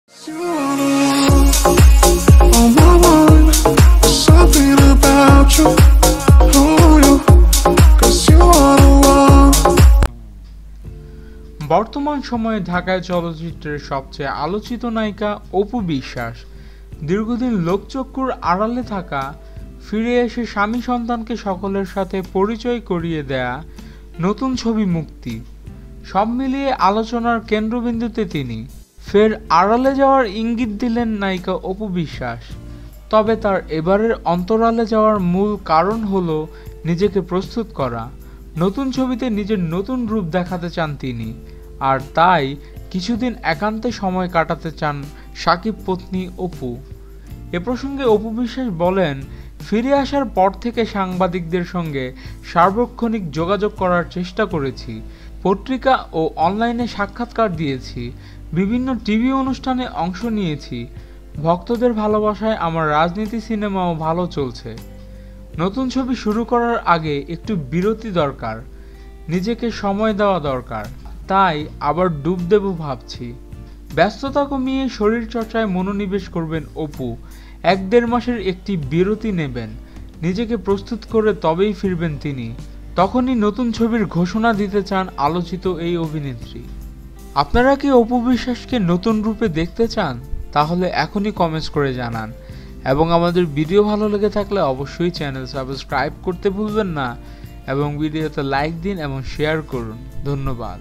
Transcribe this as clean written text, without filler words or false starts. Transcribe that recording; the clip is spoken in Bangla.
বর্তমান সময়ে ঢাকায় চলচ্চিত্রের সবচেয়ে আলোচিত নায়িকা অপু বিশ্বাস দীর্ঘদিন লোকচক্ষুর আড়ালে থাকা, ফিরে এসে স্বামী সন্তানকে সকলের সাথে পরিচয় করিয়ে দেয়া, নতুন ছবি মুক্তি, সব মিলিয়ে আলোচনার কেন্দ্রবিন্দুতে তিনি। ফের আড়ালে যাওয়ার ইঙ্গিত দিলেন নায়িকা অপু বিশ্বাস। তবে তার এবারের অন্তরালে যাওয়ার মূল কারণ হলো নিজেকে প্রস্তুত করা। নতুন ছবিতে নিজের নতুন রূপ দেখাতে চান তিনি, আর তাই কিছুদিন একান্তে সময় কাটাতে চান সাকিব পত্নী অপু। এ প্রসঙ্গে অপু বিশ্বাস বলেন, ফিরে আসার পর থেকে সাংবাদিকদের সঙ্গে সার্বক্ষণিক যোগাযোগ করার চেষ্টা করেছি, পত্রিকা ও অনলাইনে সাক্ষাৎকার দিয়েছি, বিভিন্ন টিভি অনুষ্ঠানে অংশ নিয়েছি। ভক্তদের ভালোবাসায় আমার রাজনীতি সিনেমাও ভালো চলছে। নতুন ছবি শুরু করার আগে একটু বিরতি দরকার, নিজেকে সময় দেওয়া দরকার, তাই আবার ডুব দেব ভাবছি। ব্যস্ততা কমিয়ে শরীরচর্চায় মনোনিবেশ করবেন অপু। 1-1.5 মাসের একটি বিরতি নেবেন, নিজেকে প্রস্তুত করে তবেই ফিরবেন তিনি। তখনই নতুন ছবির ঘোষণা দিতে চান আলোচিত এই অভিনেত্রী। আপনারা কি অপু বিশ্বাসকে নতুন রূপে দেখতে চান? তাহলে এখনই কমেন্টস করে জানান, এবং আমাদের ভিডিও ভালো লেগে থাকলে অবশ্যই চ্যানেল সাবস্ক্রাইব করতে ভুলবেন না, এবং ভিডিওতে লাইক দিন এবং শেয়ার করুন। ধন্যবাদ।